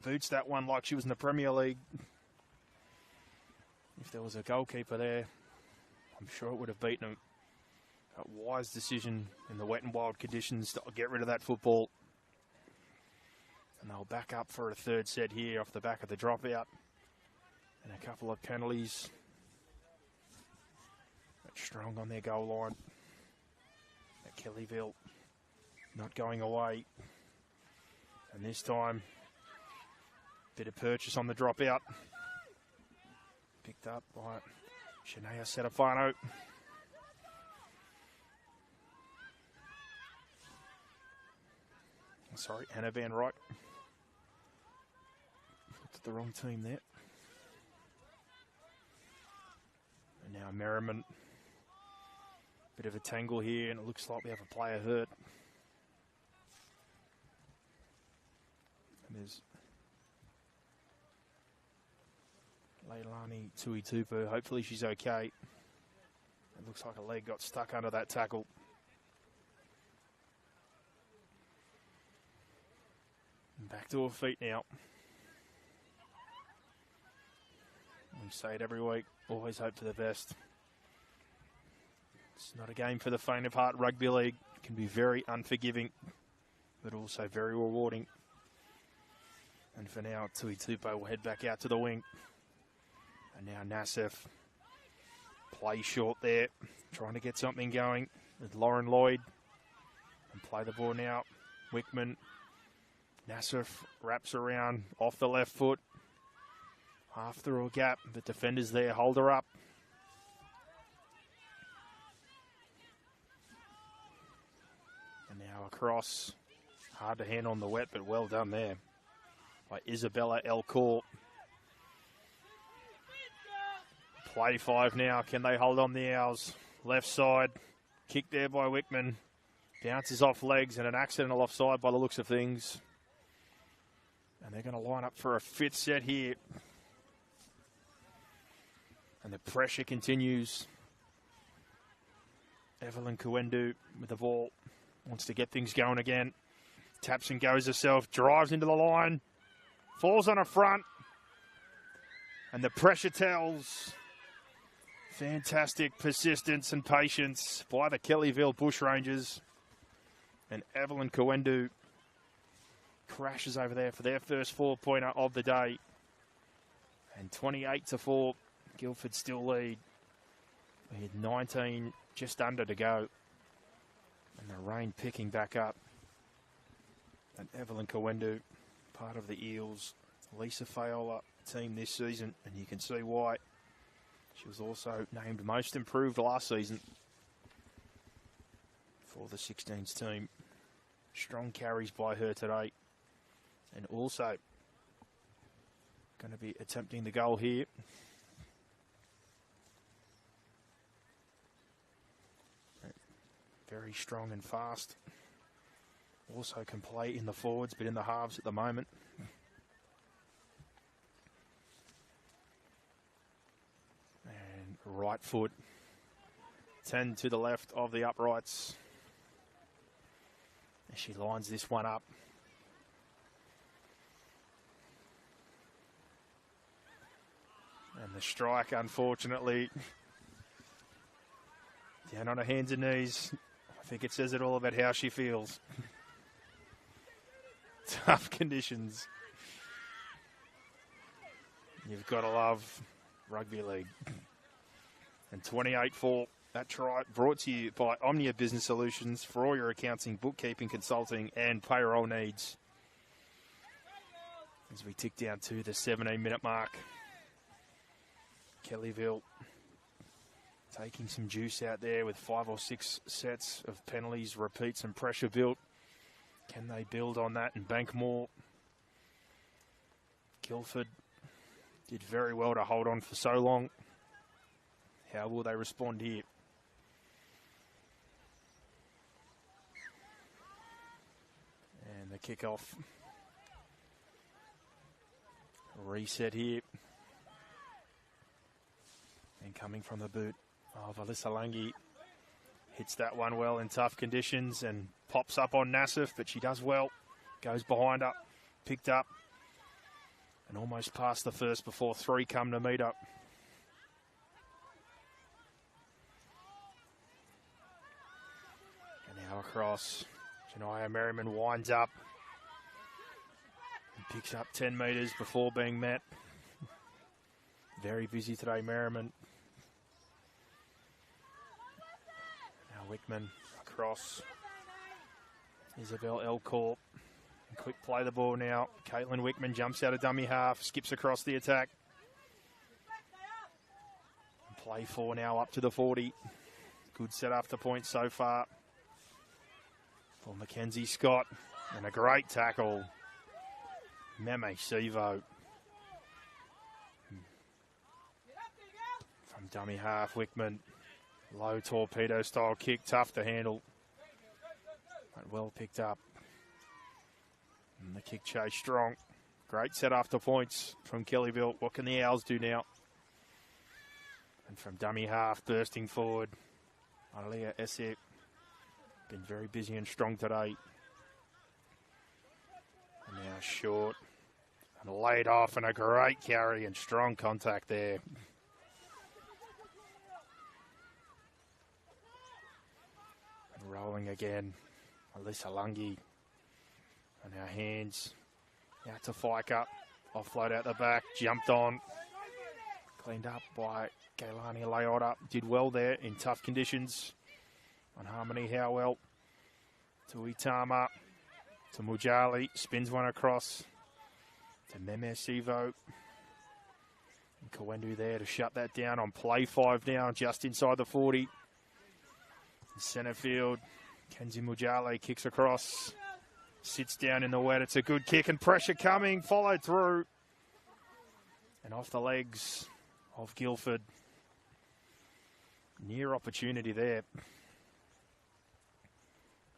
boots that one like she was in the Premier League. If there was a goalkeeper there, I'm sure it would have beaten him. A wise decision in the wet and wild conditions to get rid of that football. And they'll back up for a third set here off the back of the dropout. And a couple of penalties. But strong on their goal line. At Kellyville, not going away. And this time, bit of purchase on the dropout. Picked up by Shania Setafano. Sorry, Anna Van Wright. Looked at the wrong team there. And now Merriman. Bit of a tangle here, and it looks like we have a player hurt. And there's Leilani Tuitupu. Hopefully she's okay. It looks like a leg got stuck under that tackle. Back to her feet now. We say it every week, always hope for the best. It's not a game for the faint of heart. Rugby league can be very unforgiving, but also very rewarding. And for now, Tui Tupo will head back out to the wing. And now Nassif play short there, trying to get something going with Lauren Lloyd. And play the ball now. Wickman. Nassif wraps around off the left foot. Half through a gap, but defenders there hold her up. And now across. Hard to hand on the wet, but well done there by Isabella Elcourt. Play 5 now. Can they hold on the Owls? Left side. Kick there by Wickman. Bounces off legs and an accidental offside by the looks of things. And they're going to line up for a 5th set here. And the pressure continues. Evelyn Kuendu with the ball. Wants to get things going again. Taps and goes herself. Drives into the line. Falls on her front. And the pressure tells. Fantastic persistence and patience by the Kellyville Bushrangers. And Evelyn Kuendu crashes over there for their first 4-pointer of the day. And 28-4, Guilford still lead. We had 19 just under to go. And the rain picking back up. And Evelyn Kuendu, part of the Eels, Lisa Fayola team this season. And you can see why. She was also named most improved last season for the 16s team. Strong carries by her today. And also going to be attempting the goal here. Very strong and fast. Also can play in the forwards, but in the halves at the moment. And right foot. 10 to the left of the uprights. As she lines this one up. And the strike, unfortunately, down on her hands and knees. I think it says it all about how she feels. Tough conditions. You've got to love rugby league. And 28-4, that try brought to you by Omnia Business Solutions for all your accounting, bookkeeping, consulting, and payroll needs. As we tick down to the 17-minute mark. Kellyville taking some juice out there with 5 or 6 sets of penalties, repeats and pressure built. Can they build on that and bank more? Guilford did very well to hold on for so long. How will they respond here? And the kickoff. Reset here. And coming from the boot of Alyssa Langi. Hits that one well in tough conditions and pops up on Nassif, but she does well. Goes behind her, picked up, and almost past the first before 3 come to meet up. And now across. Janiyah Merriman winds up and picks up 10 metres before being met. Very busy today, Merriman. Now Wickman across. Isabel Elcourt. Quick play the ball now. Caitlin Wickman jumps out of dummy half, skips across the attack. Play 4 now up to the 40. Good set after points so far for Mackenzie Scott. And a great tackle. Meme Sivo. From dummy half, Wickman. Low torpedo style kick, tough to handle. But well picked up. And the kick chase strong. Great set after points from Kellyville. What can the Owls do now? And from dummy half, bursting forward. Alia Essek. Been very busy and strong today. And now Short. And laid off, and a great carry and strong contact there. And rolling again. Alyssa Lungi. And our hands out to Fike up. Offload out the back. Jumped on. Cleaned up by Gailani Leota. Did well there in tough conditions. On Harmony Howell. To Itama. To Mujali. Spins one across. To Meme Sivo. And Kawendu there to shut that down on play 5 now, just inside the 40. Centre field, Kenzie Mujale kicks across. Sits down in the wet. It's a good kick and pressure coming. Followed through. And off the legs of Guilford. Near opportunity there.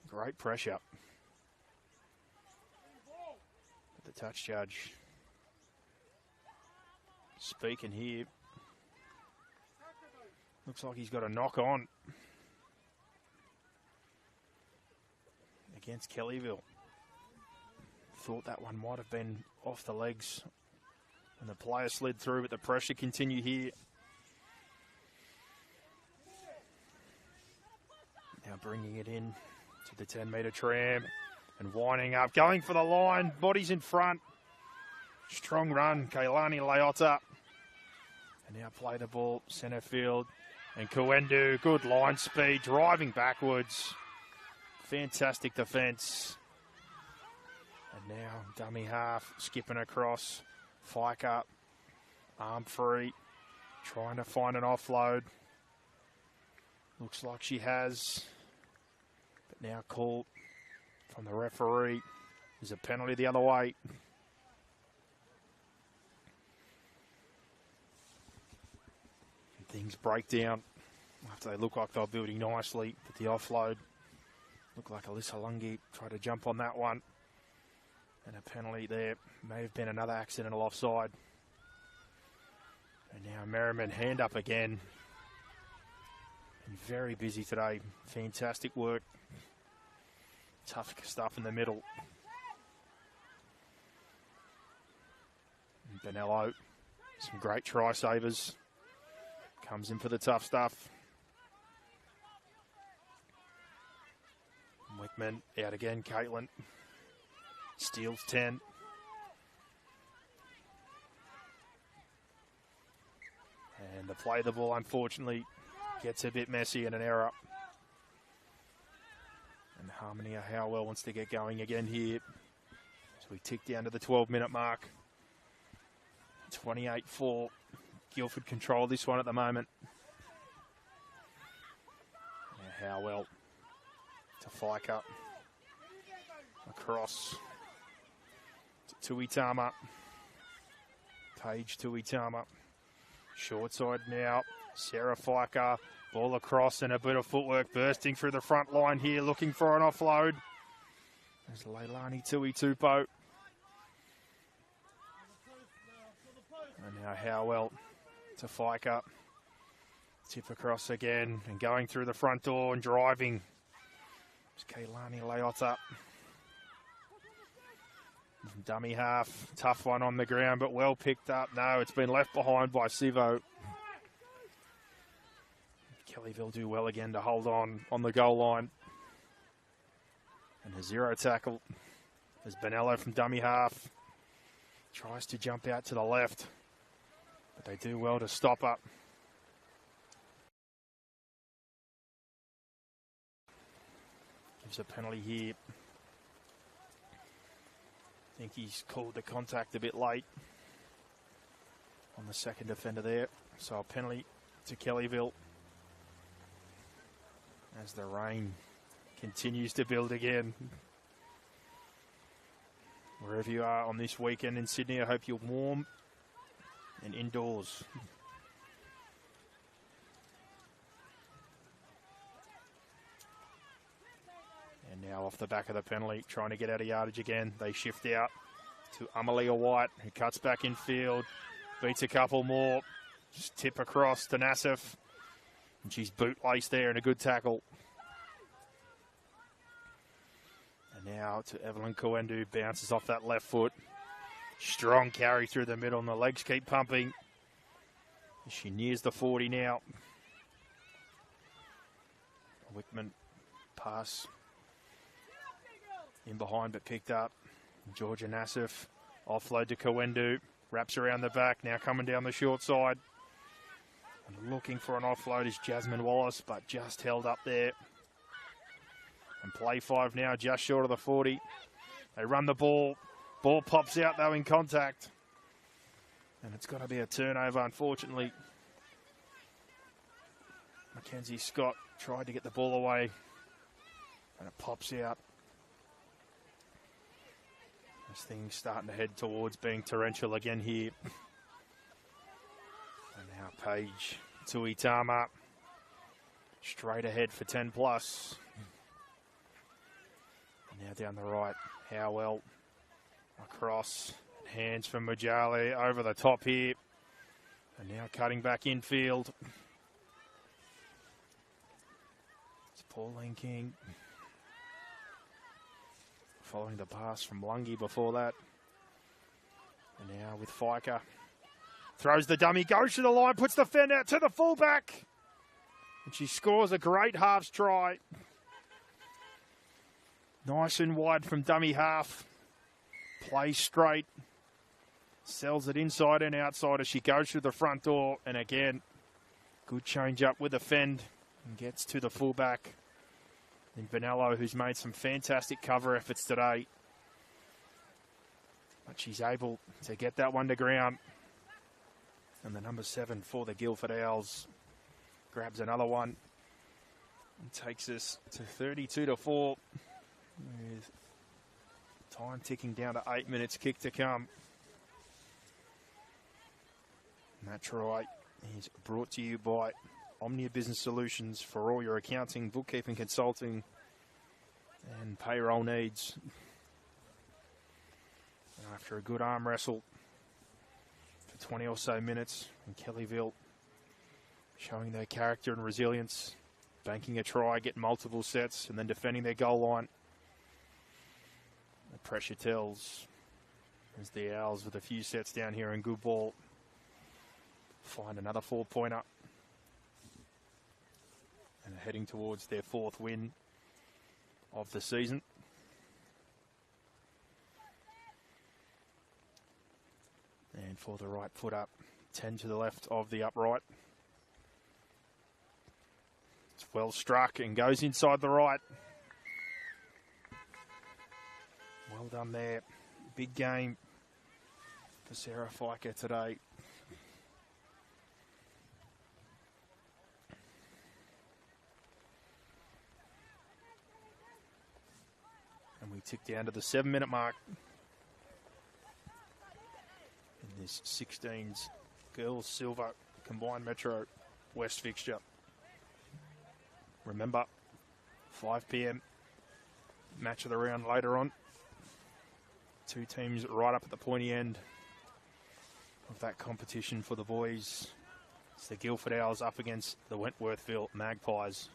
Great pressure. The touch judge speaking here. Looks like he's got a knock on against Kellyville. Thought that one might have been off the legs and the player slid through, but the pressure continued here. Now bringing it in to the 10-metre tram and winding up, going for the line, bodies in front. Strong run, Kailani Leota. And now play the ball, centre field. And Kawendu, good line speed, driving backwards. Fantastic defence. And now dummy half, skipping across. Fike up, arm free, trying to find an offload. Looks like she has. But now called from the referee. There's a penalty the other way. And things break down after they look like they're building nicely, but the offload looked like Alyssa Lungi tried to jump on that one. And a penalty there. May have been another accidental offside. And now Merriman hand up again. And very busy today. Fantastic work. Tough stuff in the middle. And Benello, some great try savers. Comes in for the tough stuff. Wickman out again, Caitlin. Steals 10. And the play the ball, unfortunately, gets a bit messy and an error. And Harmony Howell wants to get going again here. So we tick down to the 12-minute mark. 28-4. Guilford control this one at the moment. Now Howell to Fike up. Across to Tuitama. Page to Tuitama. Short side now. Sarah Fiker. Ball across and a bit of footwork bursting through the front line here, looking for an offload. There's Leilani Tuitupo. And now Howell to Fiker. Tip across again and going through the front door and driving. It's Kailani Leota. Dummy half, tough one on the ground, but well picked up. No, it's been left behind by Sivo. Kellyville do well again to hold on the goal line. And a zero tackle as Benello from dummy half tries to jump out to the left, but they do well to stop up. Gives a penalty here. I think he's called the contact a bit late on the second defender there. So a penalty to Kellyville as the rain continues to build again. Wherever you are on this weekend in Sydney, I hope you're warm and indoors. And now off the back of the penalty, trying to get out of yardage again. They shift out to Amalia White, who cuts back in field, beats a couple more. Just tip across to Nassif. And she's bootlace there and a good tackle. And now Now to Evelyn Coendu, bounces off that left foot. Strong carry through the middle and the legs keep pumping. She nears the 40 now. Wickman pass in behind but picked up. Georgia Nassif offload to Coendu. Wraps around the back, now coming down the short side. And looking for an offload is Jasmine Wallace, but just held up there. And play 5 now, just short of the 40. They run the ball. Ball pops out though in contact. And it's going to be a turnover, unfortunately. Mackenzie Scott tried to get the ball away. And it pops out. This thing's starting to head towards being torrential again here. And now Paige Tuitama. Straight ahead for 10 plus. And now down the right, Howell. Across. Hands from Mujali over the top here. And now cutting back infield. It's Pauline King. Following the pass from Lungi before that. And now with Fiker. Throws the dummy, goes to the line, puts the fend out to the fullback. And she scores a great halves try. Nice and wide from dummy half. Plays straight. Sells it inside and outside as she goes through the front door. And again, good change up with the fend. And gets to the fullback. And Vanello, who's made some fantastic cover efforts today. But she's able to get that one to ground. And the number 7 for the Guilford Owls grabs another one. And takes us to 32-4. With time ticking down to 8 minutes, kick to come. And that try is brought to you by Omnia Business Solutions for all your accounting, bookkeeping, consulting, and payroll needs. And after a good arm wrestle for 20 or so minutes, and Kellyville showing their character and resilience, banking a try, getting multiple sets, and then defending their goal line. The pressure tells as the Owls, with a few sets down here and good ball, find another 4-pointer. And heading towards their 4th win of the season. And for the right foot up, 10 to the left of the upright. It's well struck and goes inside the right. Well done there. Big game for Sarah Fiker today. And we tick down to the 7-minute mark in this 16s girls silver combined Metro West fixture. Remember, 5 p.m. match of the round later on. 2 teams right up at the pointy end of that competition for the boys. It's the Guilford Owls up against the Wentworthville Magpies.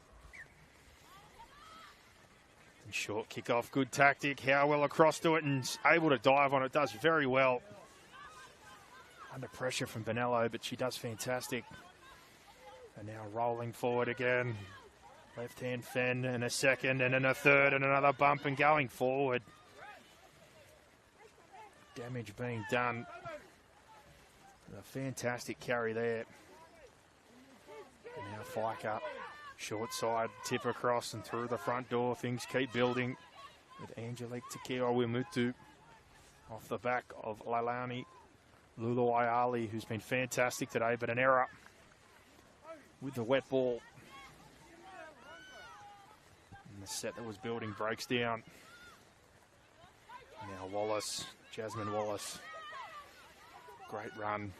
And short kick-off, good tactic. Howell across to it and able to dive on it. Does very well. Under pressure from Bonello, but she does fantastic. And now rolling forward again. Left-hand fend and a second and then a third and another bump and going forward. Damage being done. A fantastic carry there. And now Fiker, short side, tip across and through the front door. Things keep building with Angelique Takeo Wimutu off the back of Lalani Luluayali, who's been fantastic today, but an error with the wet ball. And the set that was building breaks down. Now Wallace, Jasmine Wallace, great run.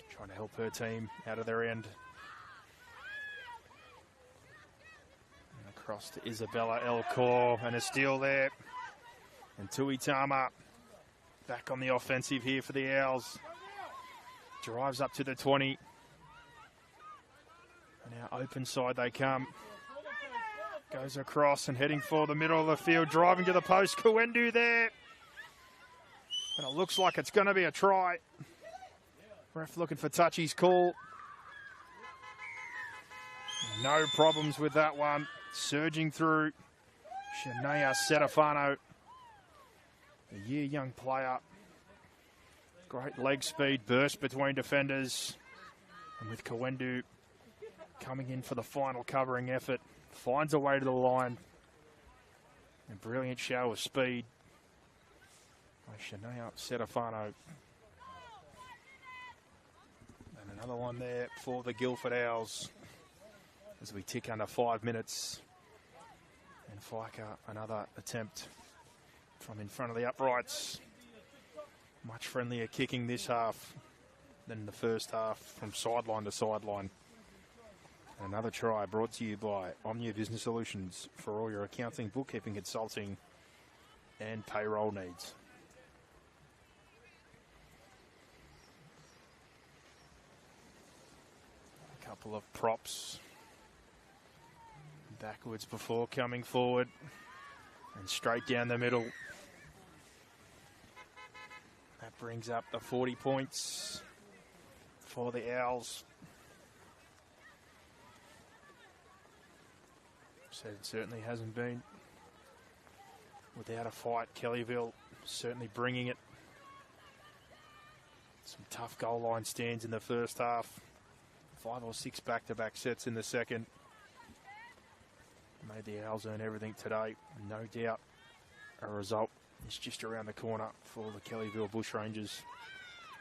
Trying to help her team out of their end. And across to Isabella Elcor and a steal there. And Tuitama back on the offensive here for the Owls. Drives up to the 20. And now open side they come. Goes across and heading for the middle of the field, driving to the post. Kuendu there. And it looks like it's going to be a try. Ref looking for Touchy's call. No problems with that one. Surging through. Shania Setafano, a year-young player. Great leg speed, burst between defenders. And with Kuendu coming in for the final covering effort, finds a way to the line. A brilliant show of speed by Shania Setafano. And another one there for the Guilford Owls as we tick under 5 minutes. And Fiker, another attempt from in front of the uprights. Much friendlier kicking this half than the first half from sideline to sideline. And another try brought to you by Omnia Business Solutions for all your accounting, bookkeeping, consulting and payroll needs. A couple of props backwards before coming forward and straight down the middle. That brings up the 40 points for the Owls. So it certainly hasn't been without a fight. Kellyville certainly bringing it. Some tough goal line stands in the first half. 5 or 6 back-to-back sets in the second. Made the Owls earn everything today. No doubt a result is just around the corner for the Kellyville Bushrangers.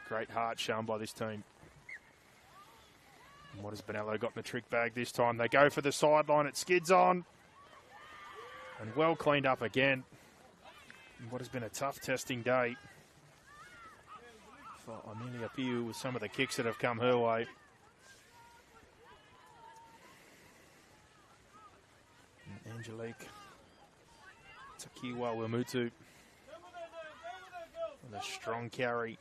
Great heart shown by this team. And what has Bonello got in the trick bag this time? They go for the sideline. It skids on. And well cleaned up again. And what has been a tough testing day for Amelia Piu with some of the kicks that have come her way. Angelique Takiwa Wimutu with a strong carry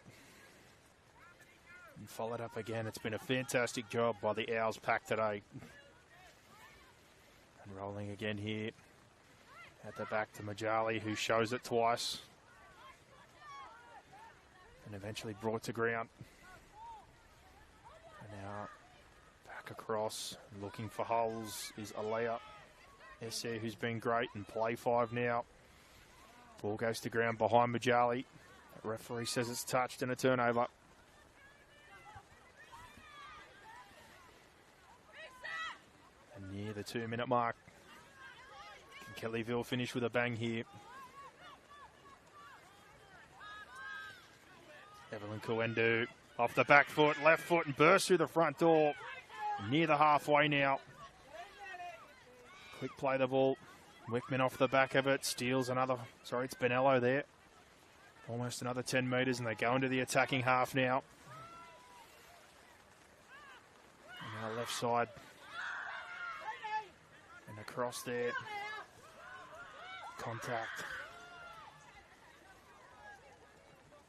and followed up again. It's been a fantastic job by the Owls pack today. And rolling again here at the back to Majali, who shows it twice and eventually brought to ground. And now back across, looking for holes is Alea Esser, who's been great, and play 5 now. Ball goes to ground behind Majali. The referee says it's touched and a turnover. And near the 2-minute mark. Can Kellyville finish with a bang here? Evelyn Kuendu off the back foot, left foot, and bursts through the front door. Near the halfway now. Quick play the ball. Wickman off the back of it. Steals another. Sorry, it's Bonello there. Almost another 10 metres, and they go into the attacking half now. And now left side. And across there. Contact.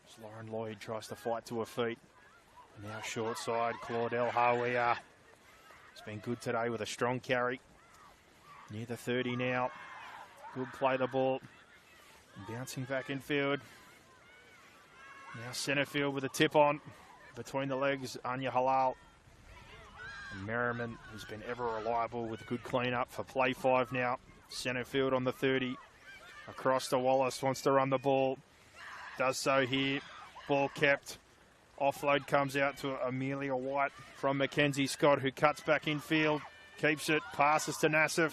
As Lauren Lloyd tries to fight to her feet. And now short side. Claudel Hawea. It's been good today with a strong carry. Near the 30 now. Good play the ball. And bouncing back in field. Now centre field with a tip on. Between the legs, Anya Halal. And Merriman, who's been ever reliable with a good clean up for play 5 now. Centre field on the 30. Across to Wallace, wants to run the ball. Does so here. Ball kept. Offload comes out to Amelia White from Mackenzie Scott, who cuts back in field. Keeps it, passes to Nassif.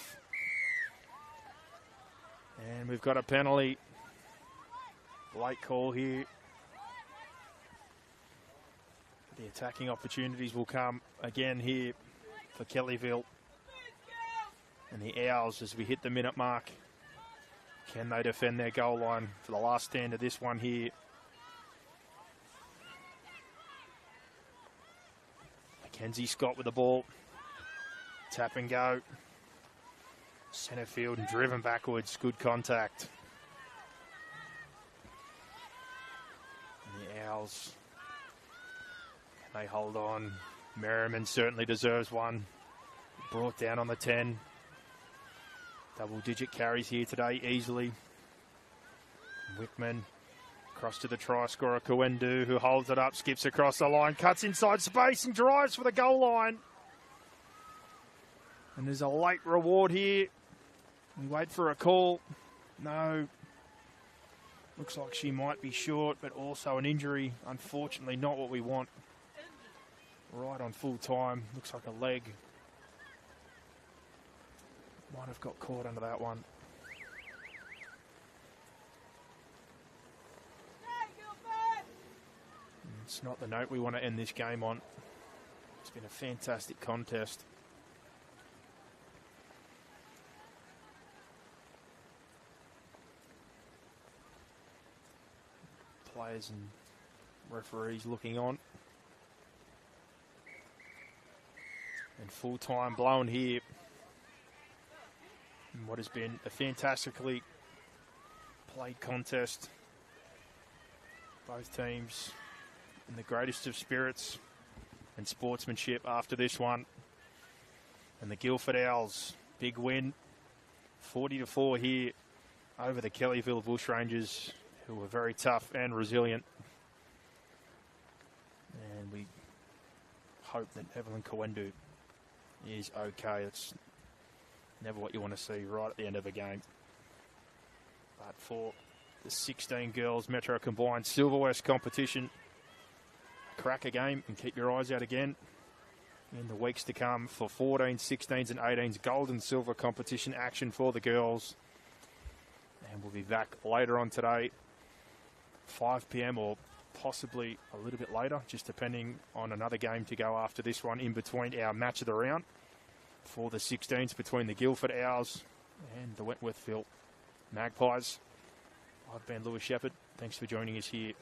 And we've got a penalty. Late call here. The attacking opportunities will come again here for Kellyville. And the Owls as we hit the minute mark. Can they defend their goal line for the last stand of this one here? Mackenzie Scott with the ball. Tap and go. Centre field and driven backwards. Good contact. And the Owls, can they hold on? Merriman certainly deserves one. Brought down on the 10. Double-digit carries here today, easily. Wickman across to the try scorer, Kuendu, who holds it up, skips across the line, cuts inside space and drives for the goal line. And there's a late reward here. We wait for a call. No. Looks like she might be short, but also an injury. Unfortunately, not what we want. Right on full time. Looks like a leg. Might have got caught under that one. It's not the note we want to end this game on. It's been a fantastic contest. Players and referees looking on. And full time blown here. In what has been a fantastically played contest. Both teams in the greatest of spirits and sportsmanship after this one. And the Guildford Owls, big win, 40-4 here over the Kellyville Bushrangers, who were very tough and resilient. And we hope that Evelyn Kuendu is okay. It's never what you want to see right at the end of a game. But for the 16 girls Metro Combined Silver West competition, crack a game and keep your eyes out again in the weeks to come for 14s, 16s and 18s gold and silver competition action for the girls. And we'll be back later on today, 5 p.m. or possibly a little bit later, just depending on another game to go after this one in between our match of the round for the 16s between the Guildford Owls and the Wentworthville Magpies. I've been Lewis Shepherd. Thanks for joining us here